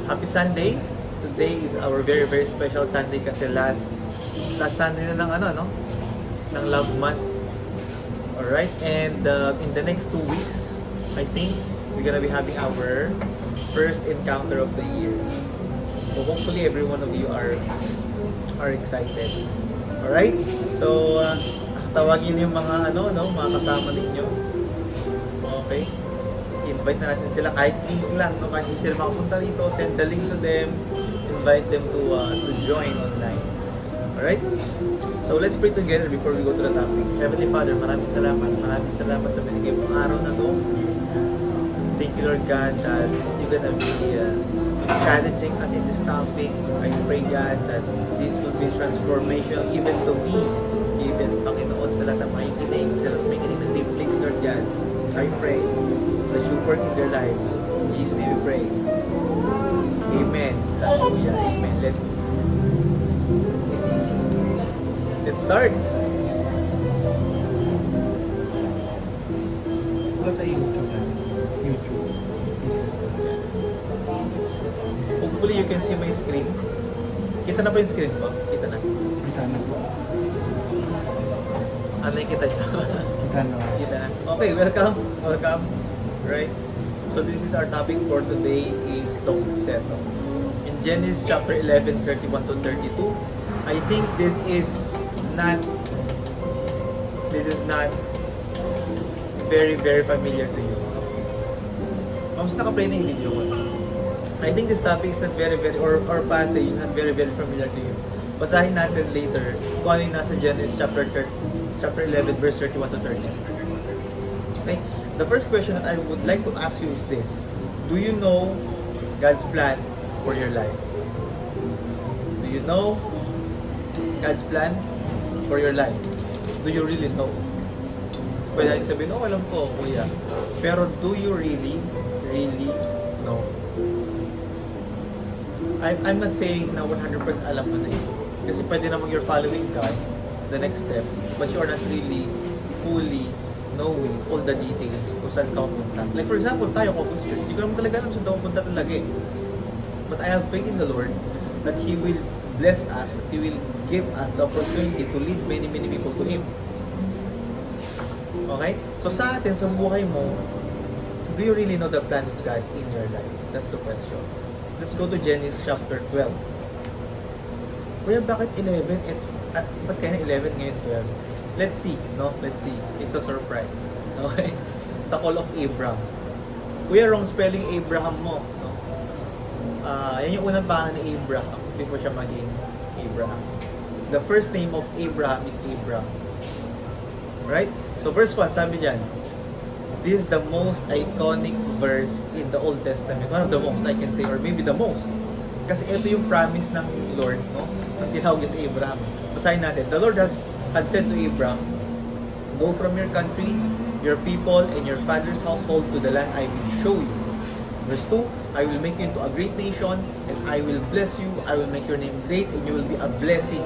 happy Sunday. Today is our very very special Sunday kasi last Sunday na ng ng Love Month. Alright, and in the next 2 weeks, I think we're gonna be having our first encounter of the year. So hopefully every one of you are excited. Alright, so tawagin yung mga mga kasama ninyo. Okay, invite na natin sila kahit link lang, no? Kahit hindi sila makapunta rito, send the link to them, invite them to join online. Alright? So let's pray together before we go to the topic. Heavenly Father, maraming salamat. Maraming salamat sa binigay mong araw na to. Thank you, Lord God, that you're gonna be challenging us in this topic. I pray, God, that this will be transformation even to me, even Panginoon, sa lahat ng makikinig, sa lahat ng makikinig ng replays, Lord God. I pray that you work in their lives. In Jesus' name we pray. Amen. Hallelujah. Amen. Let's start. Wala tayo YouTube na. YouTube. Hopefully you can see my screen. Kita na ba yung screen ko? Kita na. Kita na po. Ano yung kita niya? Kita na. Kita na. Okay, welcome. Welcome. Right? So this is our topic for today is don't settle. In Genesis chapter 11, 31 to 32, I think this is not very very familiar to you. Mas naka-play na yung video ko. I think this topic is not very or passage is not very familiar to you. Basahin natin later kung ano yung nasa Genesis chapter 11 verse 31 to 30. Okay? The first question that I would like to ask you is this. Do you know God's plan for your life? Do you know God's plan for your life? Do you really know? Pwede natin sabihin, oh, alam ko, kuya. Pero do you really know? I'm not saying na 100% alam mo na yun. Kasi pwede namang you're following God, the next step, but you are not really fully knowing all the details kung saan ka pupunta. Like for example, tayo, Cocos Church, hindi ko naman talaga alam saan tayo pupunta talaga eh. But I have faith in the Lord that He will bless us, He will give us the opportunity to lead many people to Him. Okay? So sa atin, sa buhay mo, do you really know the plan of God in your life? That's the question. Let's go to Genesis chapter 12. Kuya, bakit 11? Ba't kaya na 11 ngayon 12? Let's see, no? Let's see. It's a surprise. Okay? The call of Abraham. Kuya, wrong spelling Abraham mo. No? Yan yung unang pangalan ni Abraham before siya maging Abraham. The first name of Abraham is Abraham. Right? So verse 1, sabi diyan, this is the most iconic verse in the Old Testament. One of the most, I can say, or maybe the most. Kasi ito yung promise ng Lord, no? Ang tinawag niya sa Abraham. Basahin natin. The Lord had said to Abraham, go from your country, your people, and your father's household to the land I will show you. Verse 2, I will make you into a great nation, and I will bless you. I will make your name great, and you will be a blessing.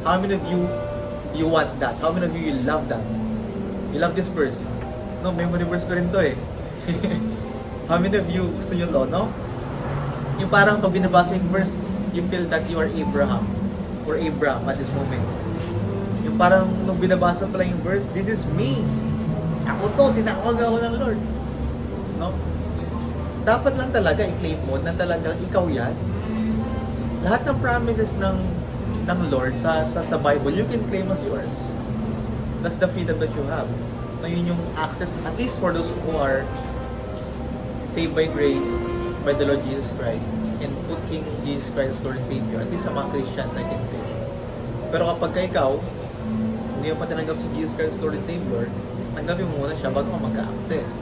How many of you want that? How many of you love that? You love this verse? No, memory verse ko rin to eh. How many of you gusto nyo to, no? Yung parang pag binabasa yung verse, you feel that you are Abraham or Abraham at this moment. Yung parang nung binabasa pa lang yung verse, this is me. Ako to, tinawag ako ng Lord. No? Dapat lang talaga i-claim mo na talagang ikaw yan. Lahat ng promises ng Lord sa Bible, you can claim as yours. That's the freedom that you have. Na yun yung access, at least for those who are saved by grace by the Lord Jesus Christ and put Him, Jesus Christ, as Lord and Savior. At least sa mga Christians, I can say. Pero kapag ka ikaw, hindi mo pa tinanggap si Jesus Christ, Lord and Savior, tanggapin mo muna siya bago ka magka-access.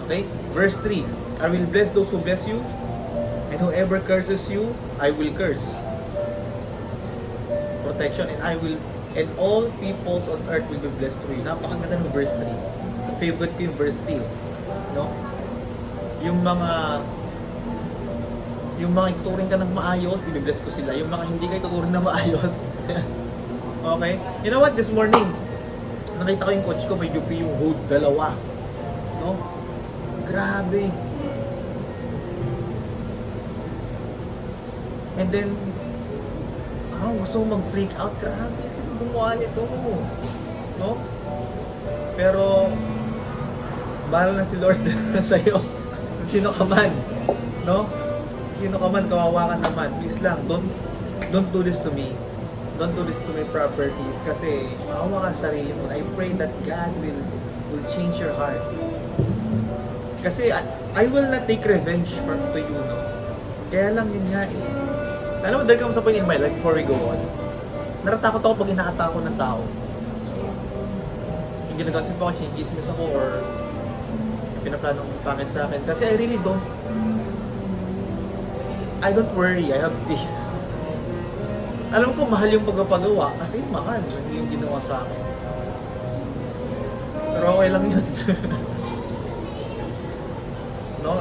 Okay? Verse 3, I will bless those who bless you, and whoever curses you, I will curse. Protection, and all peoples on earth will be blessed through you. Napakaganda ng verse 3. Favorite ko yung verse 3. No? Yung mga ituturing ka ng maayos, i-bless ko sila. Yung mga hindi ka ituturing na maayos. Okay? You know what? This morning, nakita ko yung coach ko, may UP yung hood, 2. No? Grabe. And then, gusto mo mag-freak out. Grabe, sino gumawa nito? No? Pero, bahala na si Lord sa'yo. Sino ka man. No? Sino ka man, kawawa ka naman. Please lang, don't do this to me. Don't do this to my properties. Kasi, maawa ka sa sarili mo. I pray that God will change your heart. Kasi, I will not take revenge to you, no? Kaya lang yun nga eh. Alam mo, there comes a point in my life before we go on. Natatakot ako pag inaatako ng tao. Yung ginagasin pa ako, chismis ako or pinaplanong pangit sa akin. Kasi I really don't worry, I have peace. Alam ko, mahal yung pagpapagawa kasi mahal yung ginawa sa akin. Pero okay lang yun. No?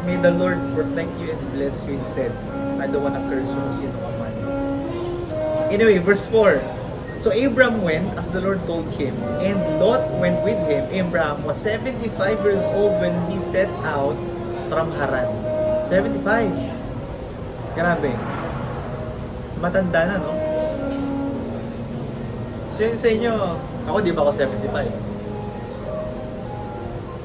May the Lord protect you and bless you instead. I don't wanna curse you kung sino ka man. Anyway, verse 4. So Abram went as the Lord told him, and Lot went with him. Abram was 75 years old when he set out from Haran. 75. Grabe. Matanda na, no? So yun sa inyo, ako di ba ako 75?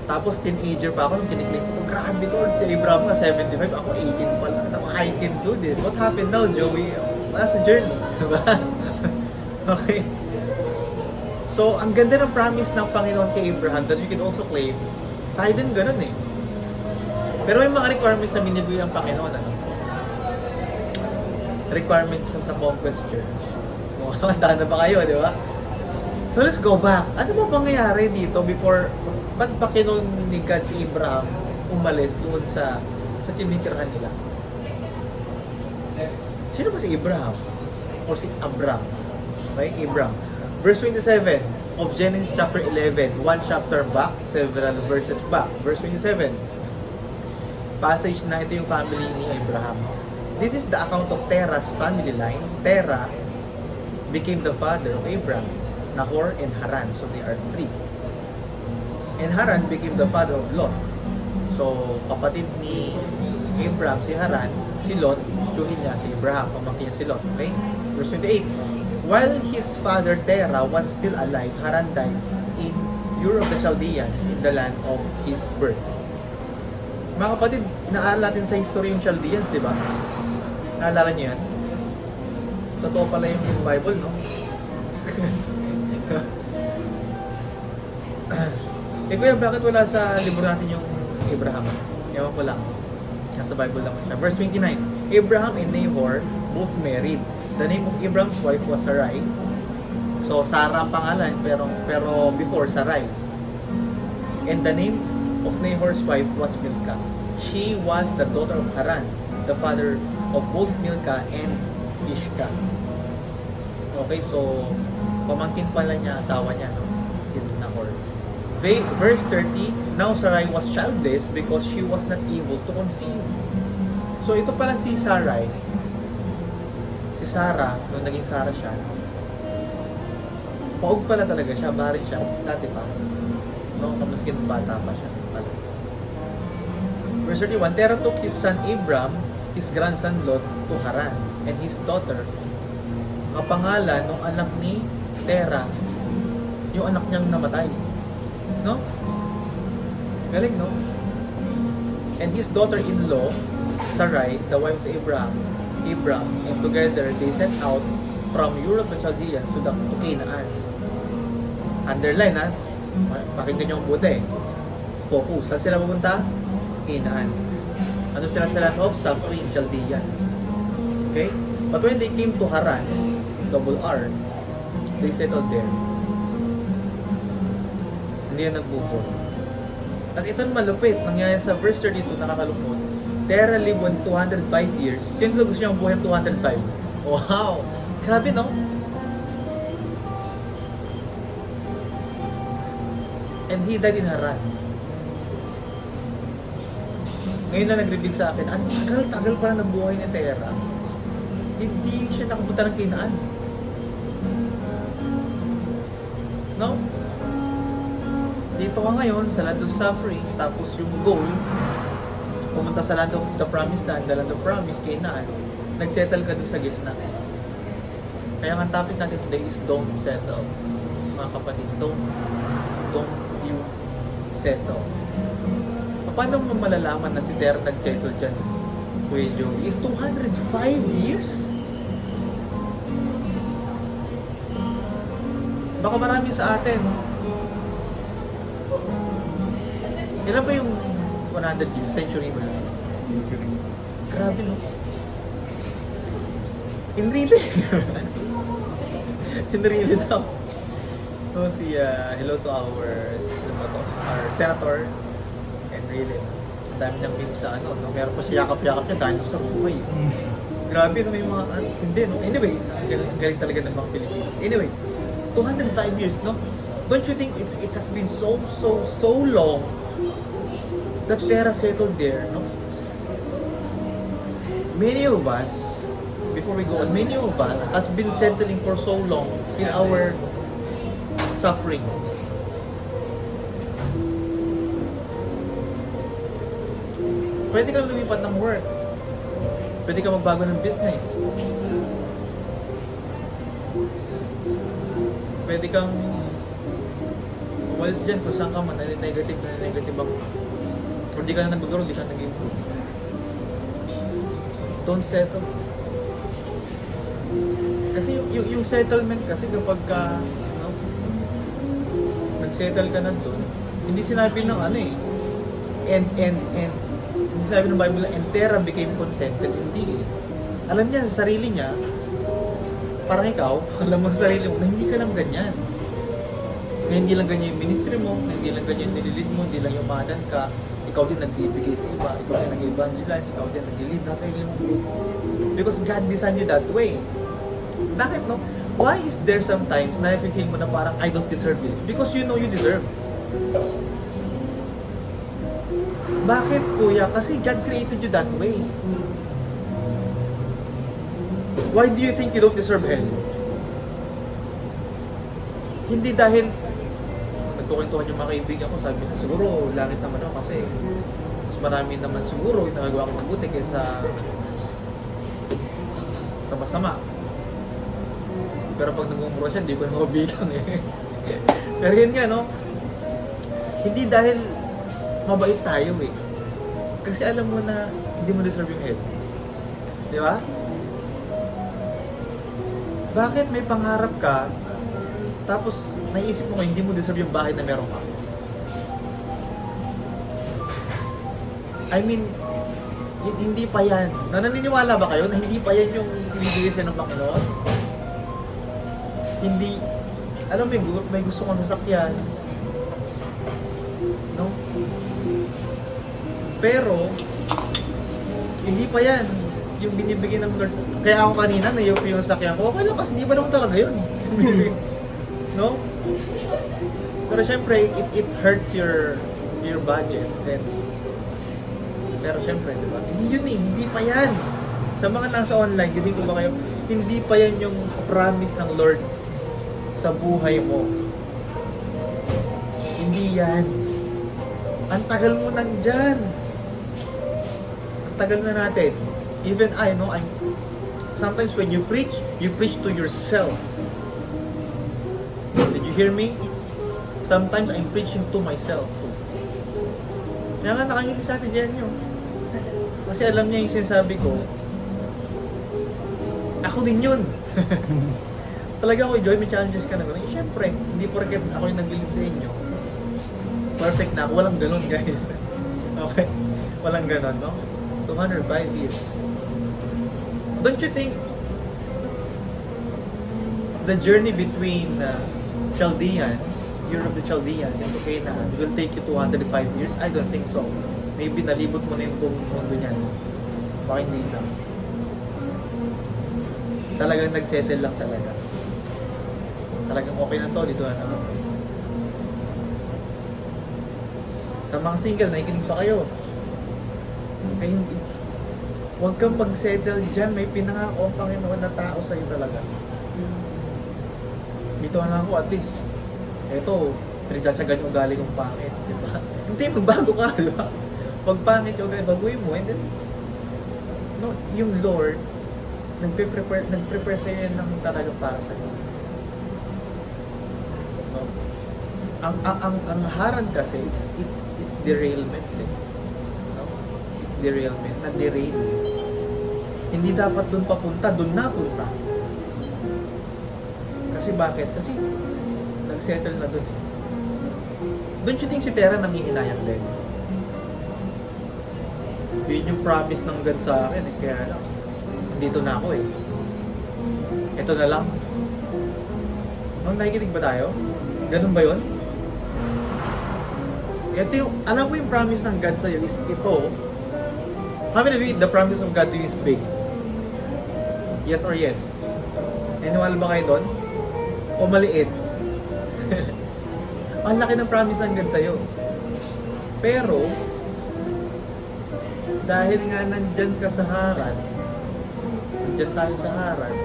Tapos teenager pa ako nung kiniklip ko, grabe Lord, si Abraham nga 75, ako 18 pa lang. I can do this. What happened now, Joey? That's a journey. Diba? Okay. So, ang ganda ng promise ng Panginoon kay Abraham that we can also claim, tayo din ganun eh. Pero may mga requirements na binibigay ang Panginoon. Ano? Requirements sa Conquest Church. Mukhang na ba kayo, di ba? So, let's go back. Ano ba pangyayari dito before, ba't ba ni God si Abraham umalis doon sa tinitirahan nila? Sino ba si Abraham? Or si Abram? Okay, Abram. Verse 27 of Genesis chapter 11, one chapter back, several verses back. Verse 27. Passage na ito yung family ni Abraham. This is the account of Terah's family line. Terah became the father of Abram, Nahor, and Haran. So they are three. And Haran became the father of Lot. So, kapatid ni Abram, si Haran, si Lot, tiyuhin niya si Abraham, pamangkin si Lot. Okay? Verse 28. While his father Terah was still alive, Haran died in Ur of the Chaldeans in the land of his birth. Mga kapatid, naaral natin sa history yung Chaldeans, di ba? Naalala niyo yan? Totoo pala yung Bible, no? Kuya, bakit wala sa libro natin yung Abraham? Ewan ko lang. Nasa Bible lang siya. Verse 29. Abraham and Nahor both married. The name of Abraham's wife was Sarai. So, Sarah ang pangalan, pero before Sarai. And the name of Nahor's wife was Milcah. She was the daughter of Haran, the father of both Milcah and Ishka. Okay, so, pamangkin pala niya, asawa niya, no? Si Nahor. Verse 30, now Sarai was childless because she was not able to conceive. So ito pala si Sarai, si Sarah, nung naging Sarah siya, paug pala talaga siya, bari siya, dati pa. No, kamaskin bata pa siya. Verse 31, Terah took his son Abram, his grandson Lot, to Haran, and his daughter, kapangalan ng anak ni Terah, yung anak niyang namatay. No? Galing, no? And his daughter-in-law, Sarai, the wife of Abram, and together they set out from Europe to Chaldeans to Canaan. Underline, ha? Pakinggan niyo ang buti. Focus. Saan sila pupunta? Canaan. Ano sila sa land of? Suffering Chaldeans. Okay? But when they came to Haran, double R, they settled there. Hindi yan nagbubot. Kasi itong malupit, nangyayari sa verse 32, nakakalupot. Terah lived 205 years. Sino gusto niyang buhay ng 205? Wow! Grabe, no? And he died in Haran. Ngayon na nag-reveal sa akin, ang tagal pala ng buhay ni Terah. Hindi siya nakapunta ng Canaan. No? Dito ka ngayon sa land of suffering, tapos yung goal, pumunta sa land of the promised land, the land of promise, Canaan, nagsettle ka dun sa gitna. Kaya ang topic natin today is don't settle. Mga kapatid, don't you settle. Paano mo malalaman na si Terra nag-settle dyan, Kuya Joey? Is 205 years? Baka marami sa atin. Ilan ba yung 100 years? Century mo lang. Century. Grabe, no? In really? In really daw. So, hello to our senator. And really, ang dami niyang memes sa ano, no? Meron pa siya yakap-yakap niya dahil sa buhay. Grabe, no? May mga, hindi, no? Anyways, ang galing talaga ng mga Pilipinos. Anyway, 205 years, no? Don't you think it has been so long that Terra settled there, no? Many of us, before we go on, many of us has been settling for so long in our suffering. Pwede kang lumipat ng work. Pwede kang magbago ng business. Pwede kang umalis dyan kung saan ka man, negative ako. Kung di ka na nag-grow, di ka nag-improve. Don't settle. Kasi yung settlement kasi kapag ka, no, nag-settle ka na doon, hindi sinabi ng ano eh, and hindi sinabi ng Bible na, and Terra became contented. Hindi eh. Alam niya sa sarili niya, parang ikaw, alam mo sa sarili mo na hindi ka lang ganyan. Na hindi lang ganyan yung ministry mo, na hindi lang ganyan yung nililid mo, hindi lang yung mahanan ka, ikaw din nagbibigay sa iba, ikaw din nag-evangelize, ikaw din nag-lead na sa sarili mo. Because God designed you that way. Bakit no? Why is there sometimes na nafe-feel mo na parang I don't deserve this? Because you know you deserve. Bakit kuya? Kasi God created you that way. Why do you think you don't deserve hell? Hindi dahil nagkukwentuhan yung mga kaibigan ko, sabi na siguro langit naman ako kasi mas marami naman siguro yung nagagawa ko mabuti kaysa sa masama. Pero pag nagmumura siya, hindi ko na mabilang eh. Pero yun nga, no? Hindi dahil mabait tayo eh. Kasi alam mo na hindi mo deserve yung hell. Di ba? Bakit may pangarap ka, tapos naisip mo hindi mo deserve yung bahay na meron ka? I mean, hindi pa yan. Naniniwala ba kayo na hindi pa yan yung ibibigay sa'yo ng Panginoon? Hindi, alam mo, may gusto kang sasakyan. No? Pero, hindi pa yan yung binibigay ng Lord. Kaya ako kanina, nayupo yung sakyan ko, okay lang kasi hindi ba naman talaga yun? No? Pero syempre, it hurts your budget. Then, pero syempre, di ba? Hindi yun eh, hindi pa yan. Sa mga nasa online, kasi kung ba kayo, hindi pa yan yung promise ng Lord sa buhay mo. Hindi yan. Ang tagal mo nandyan. Ang tagal na natin. Even I know, sometimes when you preach to yourself. Did you hear me? Sometimes I'm preaching to myself too. Kaya nga nakangiti sa atin Jen yun. Kasi alam niya yung sinasabi ko, ako din yun. Talaga ako, Joy, may challenges ka na gano'n. Siyempre, hindi porket ako yung nag-lead sa inyo. Perfect na ako. Walang gano'n, guys. Okay? Walang gano'n, no? 205 years. Don't you think the journey between Chaldeans, Europe to Chaldeans, and Canaan will take you 205 years? I don't think so. Maybe nalibot mo na yung buong mundo niyan. Baka hindi lang. Talagang nag-settle lang talaga. Talagang okay na to, dito na naman. Sa mga single, nakikinig pa kayo. Kaya hindi. Huwag kang mag-settle dyan. May pinangako ang Panginoon na tao sa'yo talaga. Dito na lang ako, at least. Eto, pinagtsatsagan yung ugali kong pangit. Diba? Hindi, magbago ka, diba? Pag pangit yung baguhin mo, and then, no, yung Lord, nagprepare sa'yo ng talaga para sa'yo. No? Ang harang kasi, it's derailment. Eh. No? It's derailment, na-derail. Hindi dapat doon papunta, doon napunta. Kasi bakit? Kasi nag-settle na doon eh. Don't you think si Tera nangihinayang din? Yun yung promise ng God sa akin eh. Kaya lang, dito na ako eh. Ito na lang. Nakikinig ba tayo? Ganun ba yun? Ito yung, alam mo yung promise ng God sa'yo is ito. How many of you, the promise of God to you is big? Yes or yes? Naniwala ba kayo doon? O maliit? Ang laki ng promise ng God sa'yo. Pero, dahil nga nandyan ka sa harang, nandyan tayo sa harang,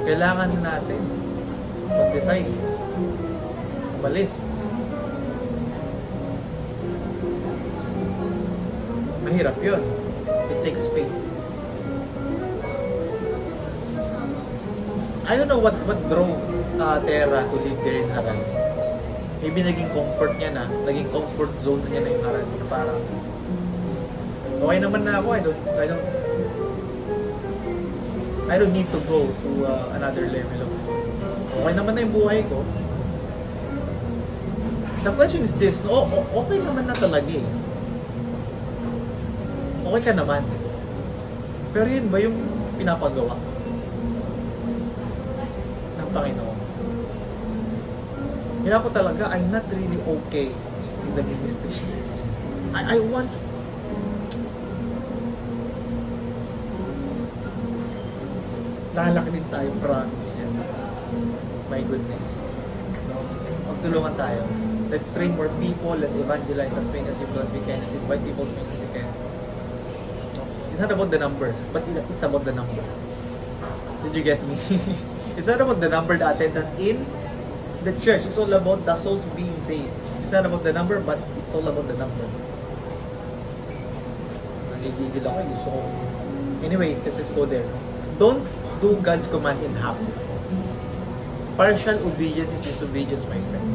kailangan natin mag-decide, umalis. Mahirap yun. It takes faith. I don't know what drove Tera to live there in Haran. Maybe naging comfort niya na, naging comfort zone na niya na yung Haran. Na parang, okay naman na ako, I don't need to go to another level of, okay naman na yung buhay ko. The question is this, no, okay naman na talaga eh. Okay ka naman. Pero yun ba yung pinapagawa ng Panginoon? Kaya ako talaga, I'm not really okay in the ministry. I want... Lalaki din tayo, promise yan. My goodness. Magtulungan tayo. Let's train more people, let's evangelize as many people as we can, let's invite people as many as we can. It's not about the number, but it's about the number. Did you get me? It's not about the number, the attendance in the church. It's all about the souls being saved. It's not about the number, but it's all about the number. Nagigigil ako. Gusto ko. Anyways, let's just go there. Don't do God's command in half. Partial obedience is disobedience, my friend.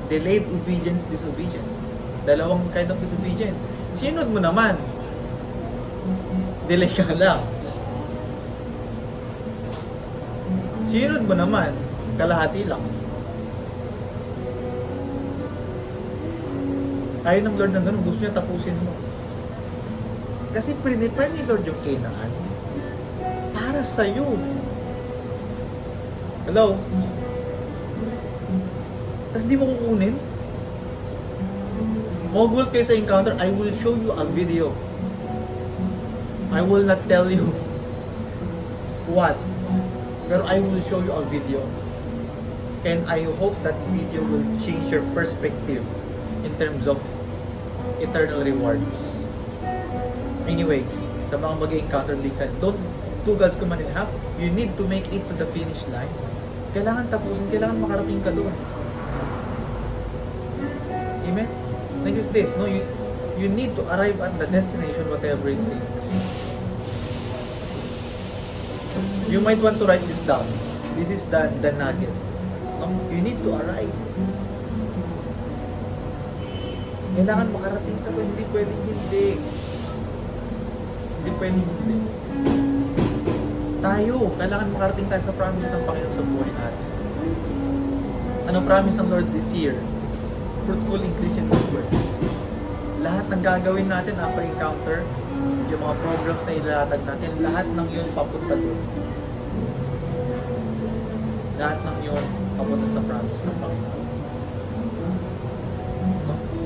Delayed obedience is disobedience. Dalawang kind of disobedience. Sinod mo naman. Delay ka lang. Sinod mo naman. Kalahati lang. Ayaw ng Lord ng ganun. Gusto niya tapusin mo. Kasi prepare ni Lord yung Canaan para sa'yo. Hello? Tapos di mo kukunin? Magugulat kayo sa encounter, I will show you a video. I will not tell you what. Pero I will show you a video. And I hope that video will change your perspective in terms of eternal rewards. Anyways, sa mga mag-encounter Lakeside, don't do God's command in half. You need to make it to the finish line. Kailangan tapusin, kailangan makarating ka doon. Amen? Like this, no? You need to arrive at the destination, whatever it takes. You might want to write this down. This is the nugget. You need to arrive. Kailangan makarating ka doon. Hindi pwedeng hindi. Hindi pwedeng hindi. Tayo, kailangan makarating tayo sa promise ng Panginoon sa buhay natin. Anong promise ng Lord this year? Fruitful increase in number. Lahat ng gagawin natin after encounter, yung mga programs na ilalatag natin, lahat ng yun papunta doon. Lahat ng yun papunta sa promise ng Panginoon.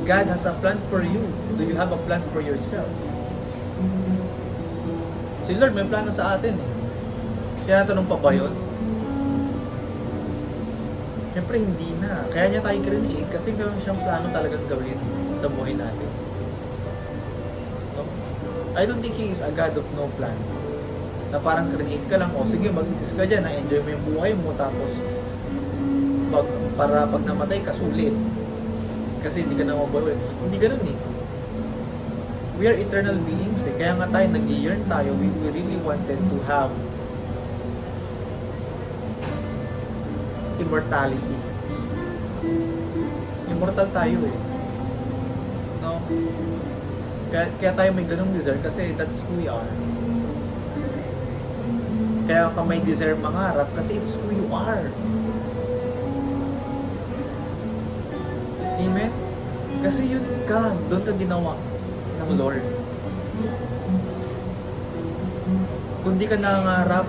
God has a plan for you. Do you have a plan for yourself? Si Lord may plano sa atin eh. Tinatanong pa ba yun? Siyempre hindi na. Kaya niya tayo create kasi meron siyang plano talagang gawin sa buhay natin. No? I don't think He is a God of no plan. Na parang create ka lang, o sige mag-exist ka dyan, na-enjoy mo yung buhay mo, tapos para pag namatay ka, sulit. Kasi hindi ka na mabuhay. Hindi ganun eh. We are eternal beings eh. Kaya nga tayo, nag-yearn tayo. We really wanted to have immortality. Immortal tayo eh. No? Kaya tayo may ganung desire kasi that's who we are. Kaya ka may desire mangarap kasi it's who you are. Amen? Kasi yun ka, doon ka ginawa ng Lord. Kung di ka nangangarap,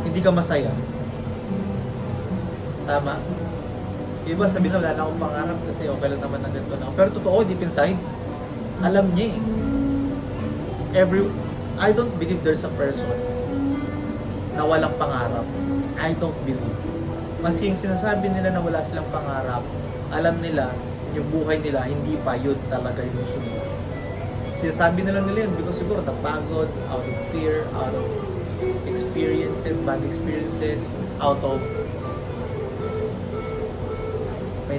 hindi ka masaya. Tama? Iba sabi na wala na akong pangarap kasi okay lang naman ng ganito na. Pero totoo, deep inside, alam niya eh. I don't believe there's a person na walang pangarap. I don't believe. Maski yung sinasabi nila na wala silang pangarap, alam nila, yung buhay nila, hindi pa yun talaga yung gusto nila. Sinasabi nila yun because siguro napagod, out of fear, out of experiences, bad experiences, out of may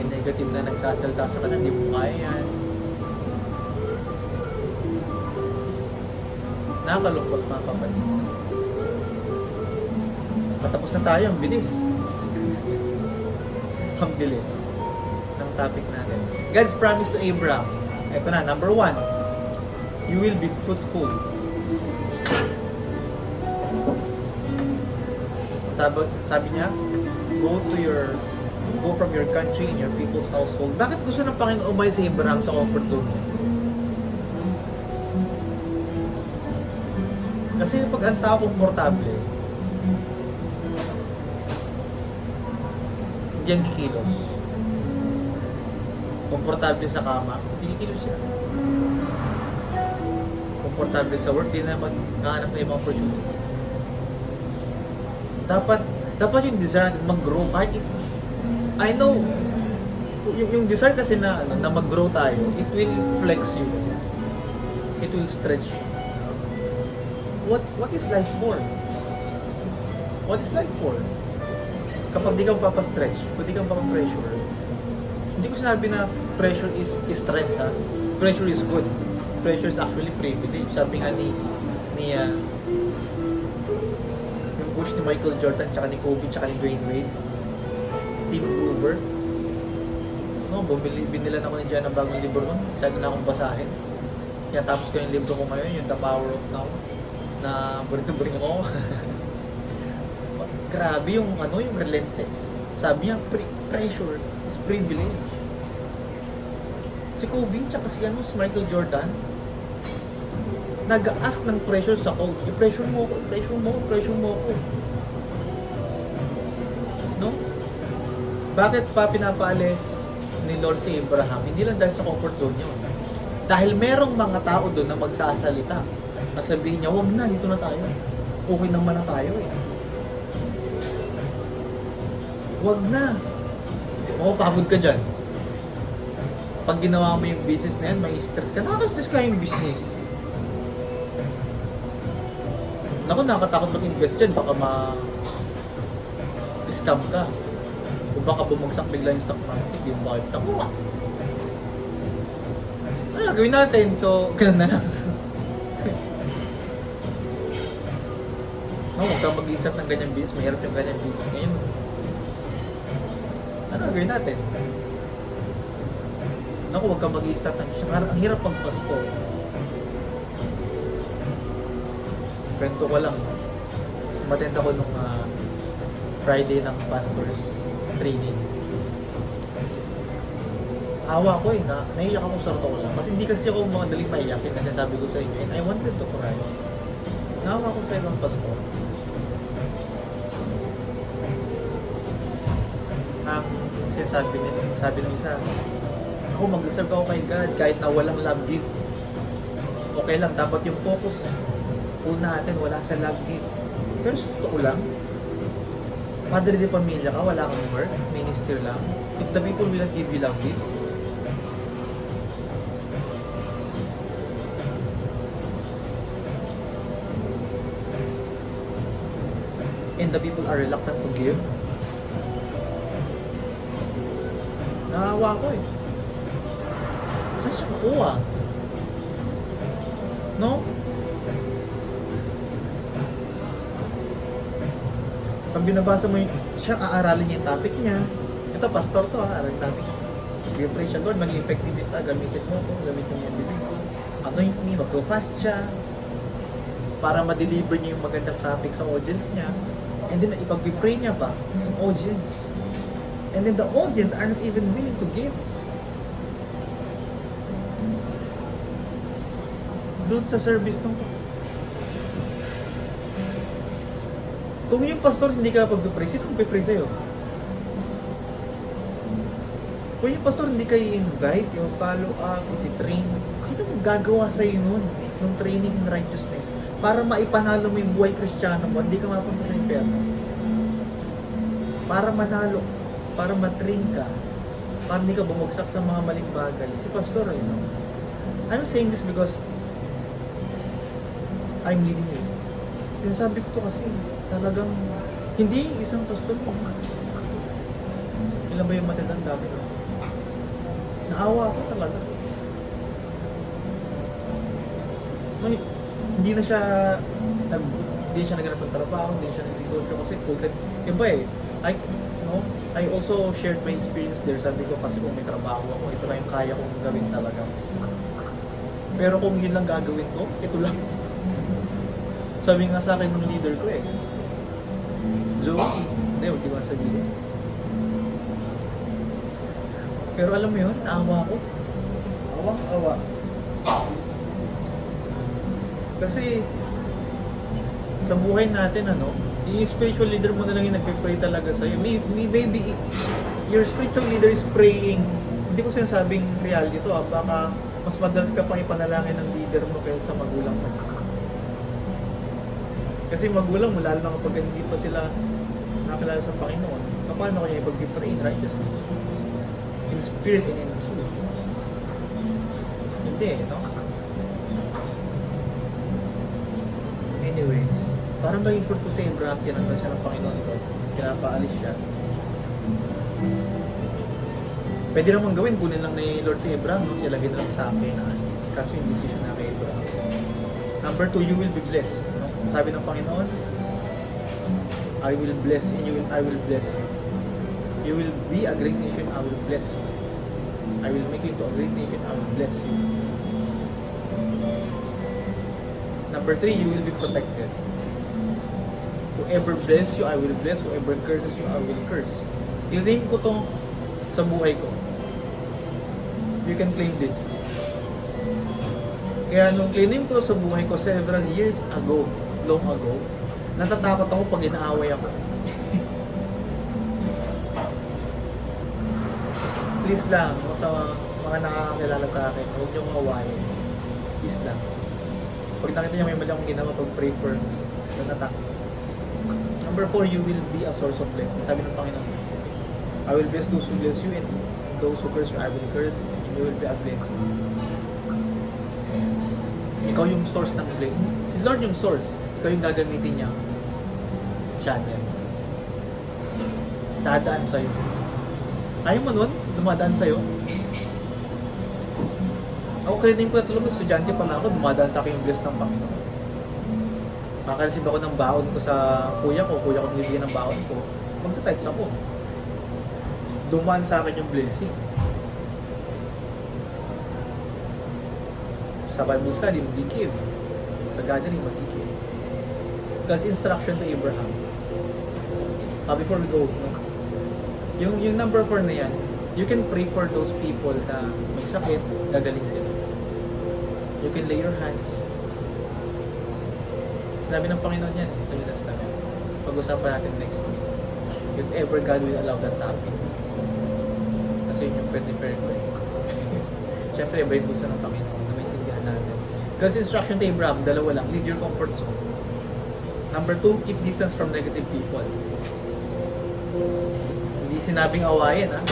negative na nagsasalita sa kanila, hindi mo kaya yan. Nakakalungkot mga kapatid. Patapos na tayo, ang bilis. Ang bilis ng topic natin. God's promise to Abraham. Ito na, number 1. You will be fruitful. Sabi niya, go from your country and your people's household. Bakit gusto ng Panginoon umalis si Abraham sa comfort zone niya? Kasi pag ang tao komportable, hindi yan kikilos. Komportable sa kama, hindi kikilos siya. Komportable sa work, hindi na maghahanap na ibang opportunity. Dapat yung desire natin mag-grow kahit I know yung desire kasi na mag-grow tayo, it will flex you. It will stretch you. What is life for? What is life for? Kapag di ka papastretch, kapag di ka papapressure, hindi ko sinabi na pressure is stress ha. Pressure is good. Pressure is actually privilege. Sabi nga ni yung push ni Michael Jordan, tsaka ni Kobe, tsaka ni Dwayne Wade, Team Hoover. No, binilan ako ni Jan ng bagong libro nun. Excited na akong basahin. Kaya tapos ko yung libro ko ngayon, yung The Power of Now, na buring ako. Grabe yung yung relentless. Sabi niya, pressure is privilege. Si Kobe, tsaka si Michael Jordan, nag-ask ng pressure sa coach. I-pressure mo ako, pressure mo ako. No? Bakit pa pinapaalis ni Lord si Abraham? Hindi lang dahil sa comfort zone niya. Dahil merong mga tao doon na magsasalita. Sabihin niya, wag na, dito na tayo. Okay naman na tayo eh. Wag na. Mapapagod ka dyan. Pag ginawa mo yung business na yan, may stress ka. Nakaka-stress ka yung business. Naku, nakakatakot mag-invest dyan. Baka ma-scam ka. O baka bumagsak bigla yung stock market. Hindi mo bakit nakuha. Ano, gawin natin. So, ganun na lang. No, huwag kang mag-isip ng ganyang business. Mahirap yung ganyang business ngayon. Ano gawin natin? Naku, huwag kang mag-i-start ng ang hirap pang Pasko. Kwento ko lang. Umattend ako nung Friday ng pastors training. Awa ko eh, naiyak ako sa totoo lang. Kasi hindi kasi ako madaling maiyakin kasi sabi ko sa inyo, and I wanted to cry. Naawa ko sa ibang pastor. Sabi ng isa, ako mag-serve ako kay God kahit na walang love gift. Okay lang, dapat yung focus natin wala sa love gift. Pero sa totoo lang, padre de pamilya ka, wala kang work, minister lang. If the people will not give you love gift, and the people are reluctant to give, Naawa ko eh. Saan siya kukuha? No? Pag binabasa mo yung, siya aaralin niya yung topic niya. Ito, pastor to ha, aaralin topic niya. Mag-pray siya, Lord, maging effective ito, gamitin mo ito, gamitin mo yung bibig ko. Anoint me, mag-fast siya. Para ma-deliver niya yung magandang topic sa audience niya. And then, ipag-pray niya pa yung audience. And then the audience are not even willing to give. Doon sa service nung kung yung pastor hindi ka pag-pray, sino mag-pray sa'yo? Kung yung pastor hindi kayo invite, yung follow up, i-train, sino gagawa sa'yo nun? Nung training in righteousness para maipanalo mo yung buhay kristyano mo, hindi ka mapunta sa impyerno. Para manalo, para matrain ka, para hindi ka bumagsak sa mga maling bagay. Si pastor, you know? I'm saying this because I'm leading you. Sinasabi ko to kasi talagang hindi isang pastor mo. Ilan ba yung matandang dami na? Naawa ako talaga. Hindi na siya hindi siya naghanap ng trabaho, hindi siya nag-negosyo kasi total iba eh. I also shared my experience there. Sabi ko kasi kung may trabaho ako, ito lang yung kaya kong gawin talaga. Pero kung yun lang gagawin ko, ito lang. Sabi nga sa akin ng leader ko eh, Joey, hindi, huwag di ba sabihin. Pero alam mo yun, naawa ko. Awang-awa. Kasi sa buhay natin, yung spiritual leader mo na lang yung nagpe-pray talaga sa'yo. Maybe your spiritual leader is praying. Hindi ko sinasabing reality to, baka mas madalas ka pang ipanalangin ng leader mo kaysa sa magulang mo. Kasi magulang mo, lalo na kapag hindi pa sila nakilala sa Panginoon, paano kanya ipag-pray in righteousness? In spirit and in truth. Hindi, no? Anyways, parang maging fruitful sa Abraham, tinanggal siya ng Panginoon ito. Pinapaalis siya. Pwede naman gawin, kunin lang ni Lord si Abraham, no? Sila lang sa akin na kaso yung decision na kay Abraham. Number 2, you will be blessed. No? Sabi ng Panginoon, I will bless you and I will bless you. You will be a great nation, I will bless you. I will make you into a great nation, I will bless you. Number 3, you will be protected. Whoever bless you, I will bless. Whoever curses you, I will curse. Claim ko to sa buhay ko. You can claim this. Kaya nung claim ko sa buhay ko several years ago, long ago, natatakot ako pag inaaway ako. Please lang, sa mga nakakakilala sa akin, huwag niyong maawayin. Please lang. Pag nakita niyo may mali akong ginawa, pag-pray for me, natatakot. Number 4, you will be a source of blessing. Sabi ng Panginoon, I will bless those who bless you and those who curse you, I will curse and you will be a blessing. Ikaw yung source ng blessing. Si Lord yung source. Ikaw yung gagamitin niya channel. Dadaan sa'yo. Ayaw mo nun? Dumadaan sa'yo? Ako kalinim ko na tulong, estudyante pa lang ako, dumadaan sa akin yung bless ng Panginoon. Makareceive ako ng baon ko sa kuya ko nilibigyan ng baon ko, magta-tights ako. Dumaan sa akin yung blessing. Sa Bible study, mag-give. Sa gathering, mag-give. God's instruction to Abraham. Before we go, no? Yung number 4 na yan, you can pray for those people na may sakit, gagaling sila. You can lay your hands. Sinabi ng Panginoon yan sa New Testament. Pag-usapan natin next week. If ever God will allow that to happen. Kasi yun yung prepare ko eh. Siyempre, iba yung gusto ng Panginoon na maintindihan natin. Kasi instruction to Abraham, dalawa lang. Leave your comfort zone. Number 2, keep distance from negative people. Hindi sinabing awayin, ha?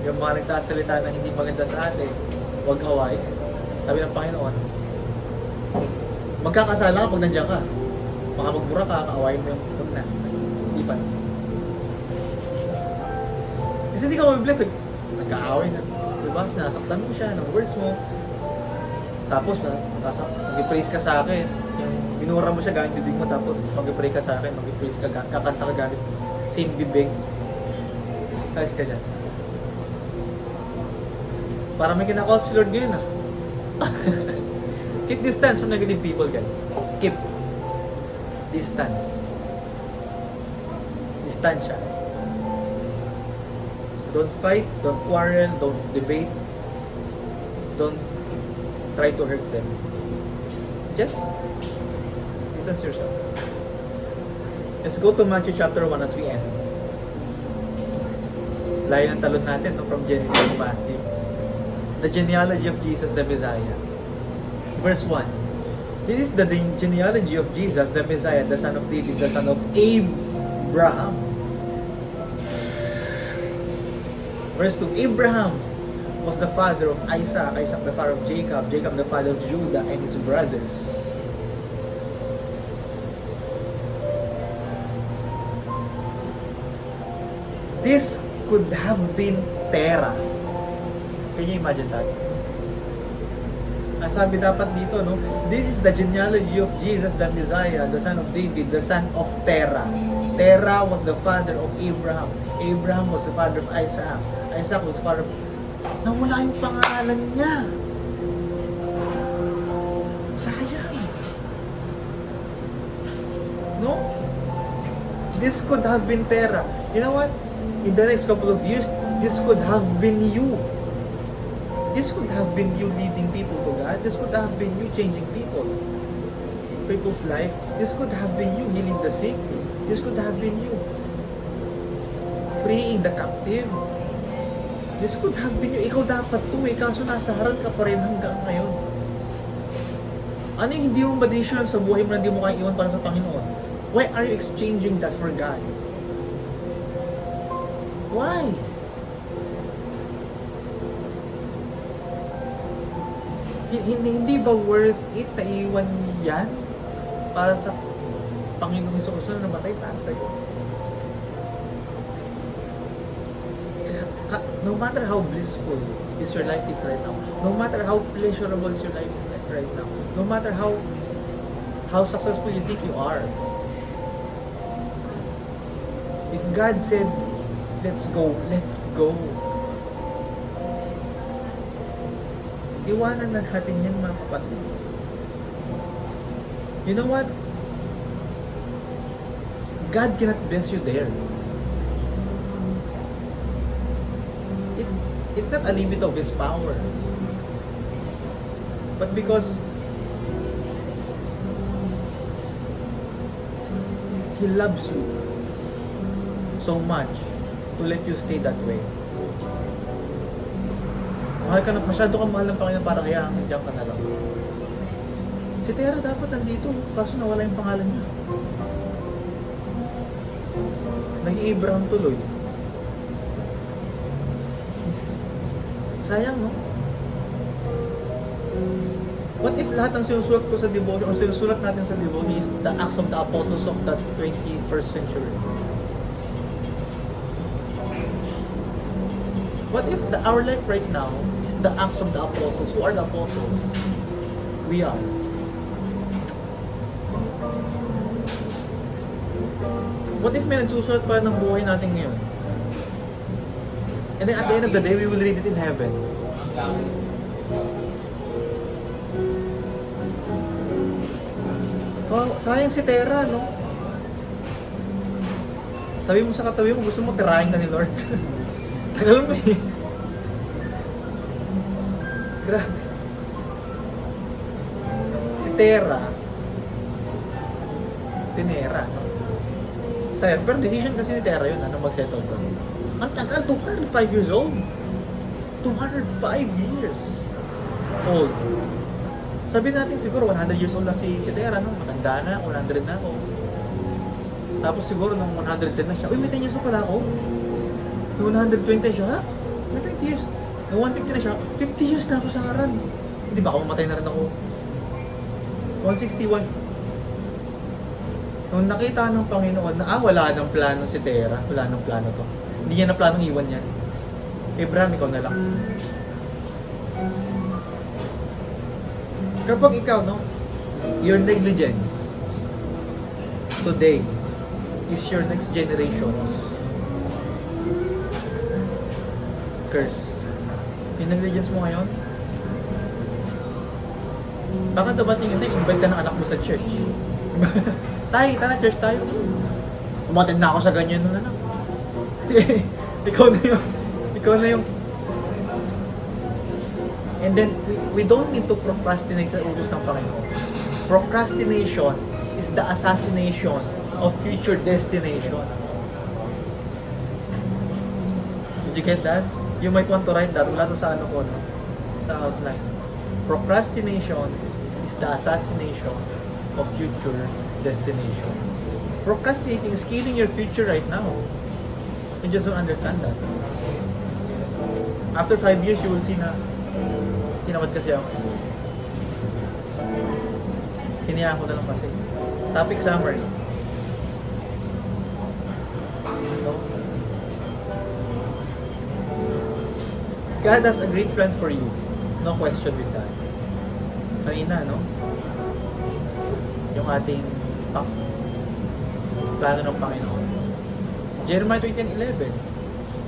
Yung mga nagsasalita na hindi maganda sa atin, huwag awayin. Sabi ng Panginoon, magkakasala ka pag nandiyan ka. Baka magmura ka, kaawayin mo yung huwag na. Kasi hindi pa. Kasi hindi ka mabibless, nagkaaway na. Diba? Sinasaktan mo siya ng words mo. Tapos, mag-praise ka sa akin. Yung binura mo siya gamit bibig mo, tapos mag-pray ka sa akin, mag-praise ka, kakanta ka gamit same bibig. Ayos ka dyan. Para may kinakall si Lord ngayon Keep distance from negative people, guys. Keep distance. Distansya. Don't fight, don't quarrel, don't debate, don't try to hurt them. Just distance yourself. Let's go to Matthew chapter 1 as we end. Layo ng talon natin from Genesis to Matthew. The genealogy of Jesus the Messiah. Verse 1. This is the genealogy of Jesus the Messiah, the son of David, the son of Abraham. Verse 2. Abraham was the father of Isaac, Isaac the father of Jacob, Jacob the father of Judah and his brothers. This could have been Terah. Can you imagine that? Ang sabi dapat dito, no? This is the genealogy of Jesus, the Messiah, the son of David, the son of Terah. Terah was the father of Abraham. Abraham was the father of Isaac. Isaac was the father of... Nawala yung pangalan niya. Sayang. No? This could have been Terah. You know what? In the next couple of years, this could have been you. This could have been you leading people to God. This could have been you changing people's life. This could have been you healing the sick. This could have been you freeing the captive. This could have been you. Ikaw dapat to kaso nasa harap ka pa rin hanggang ngayon. Ano yung hindi mo ma-decision sa buhay mo na hindi mo kaya iwan para sa Panginoon? Why are you exchanging that for God? Why? Hindi ba worth it na iwan yan para sa Panginoong Hesus na namatay para sa'yo? No matter how blissful is your life is right now, no matter how pleasurable is your life is right now, no matter how successful you think you are, if God said, let's go, let's go. Iwanan na natin yan, mga kapatid. You know what? God cannot bless you there. It's not a limit of His power. But because He loves you so much to let you stay that way. Mahal ka na, masyado kang mahal ng Panginoon para kaya diyan ka na lang. Si Terah dapat nandito, kaso nawala yung pangalan niya. Nag-Abraham tuloy. Sayang, no? What if lahat ng sinusulat ko sa devotion, o sinusulat natin sa devotion is the Acts of the Apostles of the 21st century? What if our life right now is the Acts of the Apostles? Who are the Apostles? We are. What if may nagsusulat pa ng buhay natin ngayon? And then at the end of the day, we will read it in heaven. Sayang si Terah, no? Sabi mo sa katabi mo, gusto mo tirahin ka ni Lord. Tagal mo eh. Grabe. Si Terah, tinera, no? Sabi, pero decision kasi ni Terah yun, ano mag-settle doon. Ang tagal, 205 years old. 205 years old. Sabi natin siguro 100 years old na si Terah, no? Matanda na, 100 na ako. Tapos siguro nung 110 na siya, uy, may 10 years pala ako. Nung 120 siya, ha? May 20 years. Nung 150 na siya, 50 years na ako sa haran. Hindi ba ako mamatay na rin ako? 161. Nung nakita ng Panginoon na wala ng plano si Terah, wala ng plano to. Hindi niya na planong iwan yan. Abraham, ikaw na lang. Kapag ikaw, no, your negligence today is your next generation's curse. Yung negligence mo ngayon, baka dumating yun, invite ka ng anak mo sa church. Tay, tara church tayo. Umatid na ako sa ganyan nun anak. Ikaw na yung and then we don't need to procrastinate sa utos ng Panginoon. Procrastination is the assassination of future destination. Did you get that? You might want to write that. Wala to sa ano ko, no? Sa outline. Procrastination is the assassination of future destination. Procrastinating is killing your future right now. You just don't understand that. After 5 years, you will see na tinamad kasi ako. Hinayaan ko na lang kasi. Topic summary. No? God has a great plan for you. No question with that. Kanina, no? Yung ating plano ng Panginoon. Jeremiah 20:11.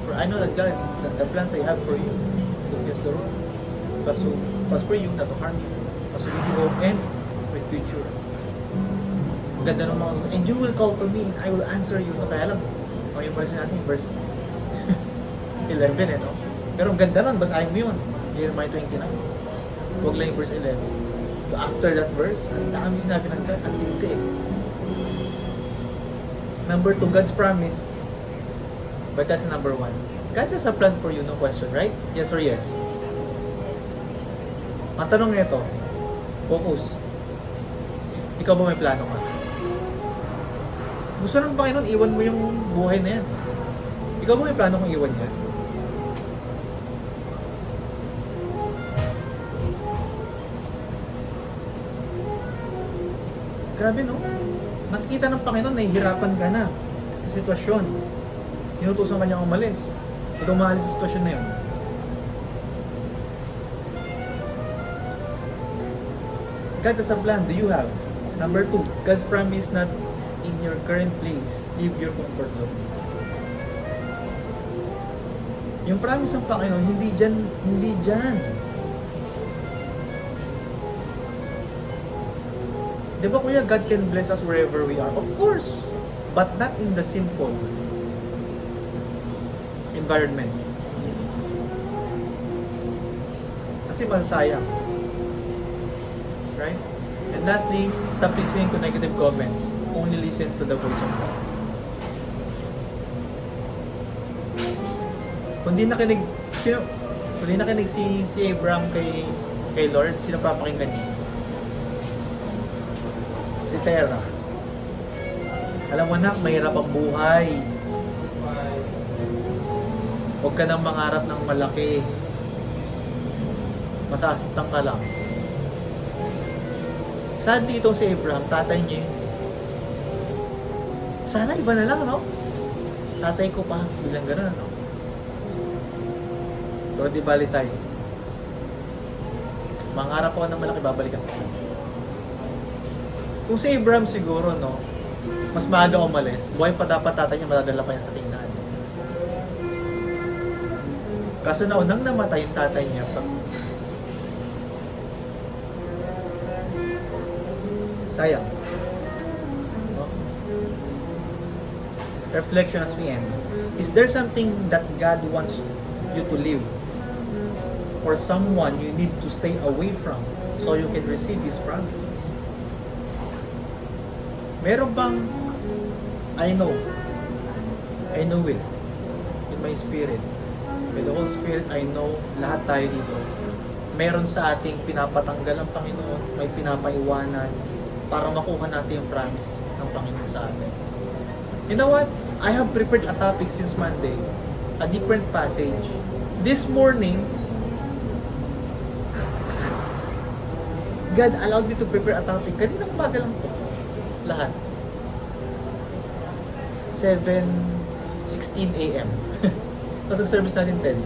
For I know that God, that the plans I have for you, to face the road, prosper you, not to harm you, pursue you hope and with future. Ang ganda ng mga, and you will call for me and I will answer you. No, kaya lang, yung verse natin, verse 11 no? Pero ang ganda nun, basahin mo yun. Jeremiah 29. Huwag lang yung verse 11. So after that verse, ang dami sinabi ng God, ang tindi eh. Number 2, God's promise. But that's number 1. God has a plan for you, no question, right? Yes or yes? Ang tanong nito, focus. Ikaw ba may plano ka? Gusto ng Panginoon, iwan mo yung buhay na yan. Ikaw ba may plano kung iwan niya? Grabe no? Nakikita ng Panginoon, nahihirapan ka na sa sitwasyon. Inutusan ka niya umalis. Ikaw maalis sa sitwasyon na yun. God has a plan. Do you have? Number 2, God's promise not in your current place. Leave your comfort zone. Yung promise ng Panginoon, hindi dyan. Di ba kuya, God can bless us wherever we are? Of course. But not in the sinful environment. Kasi masasayang. Right? And lastly, stop listening to negative comments. Only listen to the voice of God. Kung di nakinig si Abraham kay Lord, sino papakinggan niya? Si Terah. Alam mo na, mahirap ang buhay. Huwag ka nang mangarap ng malaki. Masasaktan ka lang. Sadly, itong si Abraham, tatay niya, sana iba na lang, no? Tatay ko pa, bilang gano'n, no? Pero di bali tayo. Mangarap ako ng malaki, babalikan ko. Kung si Abraham siguro, no? Mas maaga umalis, buhay pa dapat tatay niya, madadala pa niya sa tingnan. Kaso naunang namatay yung tatay niya, sayang. No? Reflection as we end. Is there something that God wants you to live? Or someone you need to stay away from so you can receive His promises? Meron bang, I know it in my spirit. With the Holy Spirit, I know lahat tayo dito. Meron sa ating pinapatanggal ang Panginoon, may pinapaiwanan, para makuha natin yung promise ng Panginoon sa atin. You know what? I have prepared a topic since Monday. A different passage. This morning, God allowed me to prepare a topic. Kanina umaga lang po. Lahat. 7:16 a.m. Tapos ang service natin 10.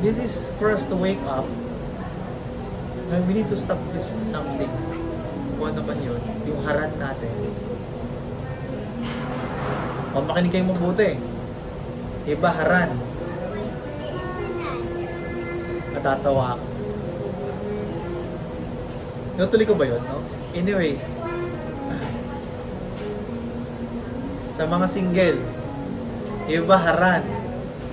This is for us to wake up. And we need to stop with something. Kung ano man yun, yung harap natin. O makinig kayo mabuti. Iba haran. Natatawa ako. Natuloy ko ba yun? No? Anyways. Sa mga single, iba haran.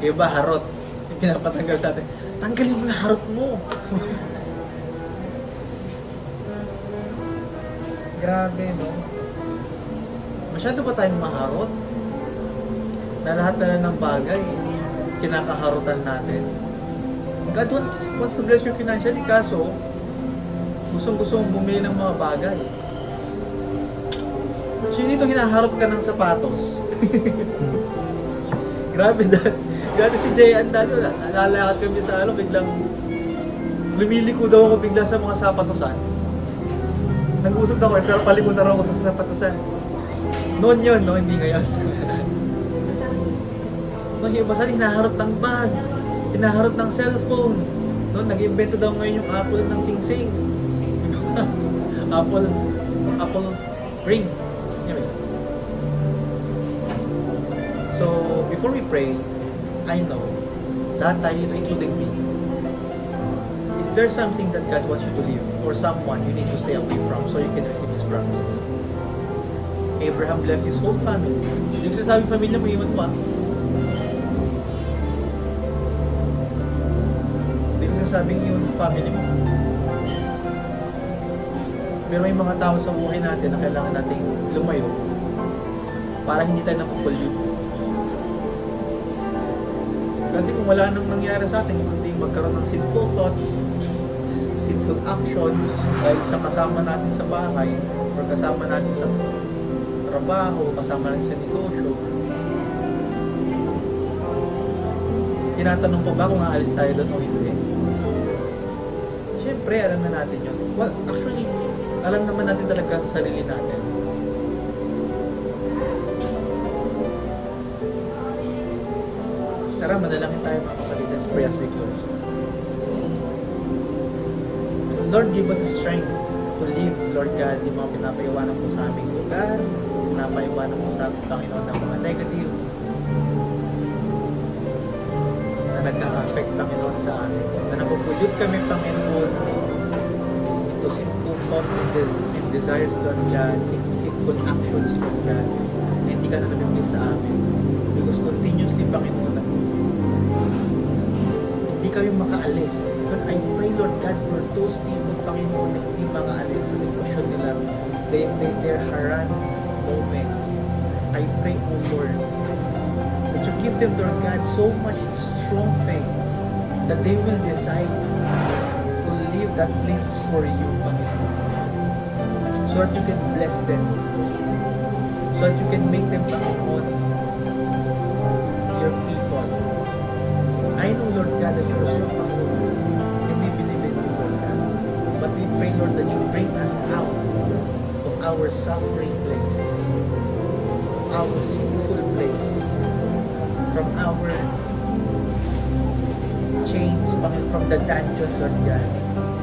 Iba harot. Yung pinapatanggal sa atin. Tanggalin mo na harot mo. Grabe, no? Masyado ba tayong maharot? Na lahat na lang ng bagay, kinakaharutan natin. God wants to bless you financially, kaso gustong-gusto mong bumili ng mga bagay. So, dito hinaharap ka ng sapatos. Grabe, dati si Jay Andano, lalakad kami sa biglang lumiliko daw ako bigla sa mga sapatosan. Nag-usap na ako, pero paliko na raw ako sa sapatosan. Noon yun, no? Hindi ngayon. Noon yung basta hinaharap ng bag, hinaharap ng cellphone. Noon, nag-invento daw ngayon yung Apple ng sing-sing. Apple ring. Anyway. So, before we pray, I know, lahat tayo ito, including me, is there something that God wants you to leave or someone you need to stay away from so you can receive His promises? Abraham left his whole family. Yung sinasabi pamilya mo, iwan mo. Hindi ko sinasabing iwan mo family mo. Pero may mga tao sa buhay natin na kailangan nating lumayo para hindi tayo napupulyot. Kasi kung wala nang nangyari sa atin, hindi magkaroon ng sinful thoughts, sinful actions, dahil sa kasama natin sa bahay, or kasama natin sa trabaho, kasama natin sa negosyo. Tinatanong ko ba kung aalis tayo doon o hindi? Siyempre, alam na natin yun. Well, actually, alam naman natin talaga sa sarili natin. Tara, manalangin tayo mga kapatid. Let's pray as we close. Lord, give us strength to live, Lord God, yung mga pinapaiwanan mo sa aming lugar, pinapaiwanan mo sa aming Panginoon ng mga negative na nagka-affect, Panginoon, sa amin. Na napupulot kami, Panginoon, into sinful thoughts and desires, Lord God, sinful actions, Lord God, na hindi ka na nabibigay sa amin. Because continuously, Panginoon, hindi kami makaalis. But I pray, Lord God, for those people, Panginoon, na hindi makaalis sa sitwasyon nila, their haran moments. I pray, O Lord, that you give them, Lord God, so much strong faith that they will decide to leave that place for you, Panginoon. So that you can bless them. So that you can make them, Panginoon, your people. I know, Lord God, that you are so powerful. And we believe in you, Lord God. But we pray, Lord, that you bring us out of our suffering place, our sinful place, from our chains, from the dungeons, Lord God.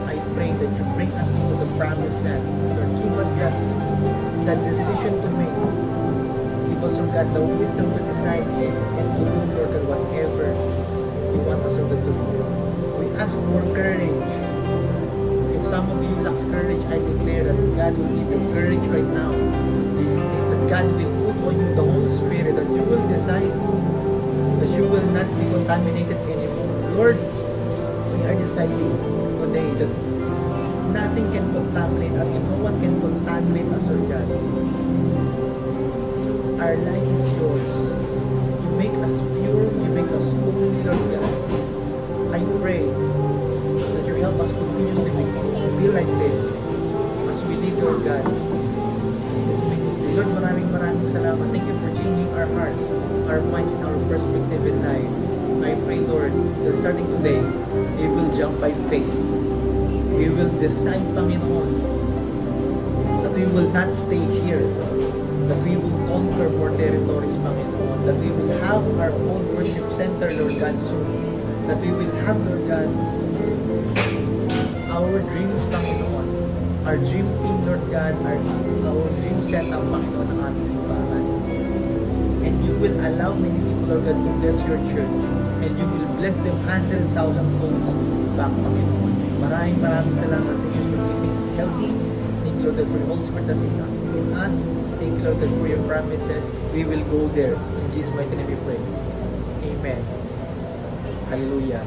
I pray that you bring us into the promised land. Lord, give us that decision to make. Give us, Lord God, the wisdom to decide and to do, Lord God, whatever you want us to do. We ask for courage. If some of you lacks courage, I declare that God will give you courage right now. Jesus' name, that God will put on you the Holy Spirit, that you will decide that you will not be contaminated anymore. Lord, we are deciding today that nothing can contaminate us and no one can contaminate us, Lord God. Our life is yours. You make us pure, you make us holy, Lord God. I pray that you help us continuously be like this as we live, Lord God, in this ministry. Lord, maraming salamat. Thank you for changing our hearts, our minds, and our perspective in life. I pray, Lord, that starting today, we will jump by faith. We will decide, Panginoon, that we will not stay here, that we will conquer more territories, Panginoon, that we will have have our own worship center, Lord God, soon. That we will have, Lord God, our dreams, Panginoon. Our dream team, Lord God, our dream setup, Panginoon, ng aming simbahan. And you will allow many people, Lord God, to bless your church. And you will bless them 100,000 folds back, Panginoon. Maraming salamat. Thank you for keeping us healthy. Thank you, Lord God, for the Holy Spirit that's in us. Thank you, Lord God, for your promises. We will go there. In Jesus' mighty name we pray. Amen. Hallelujah.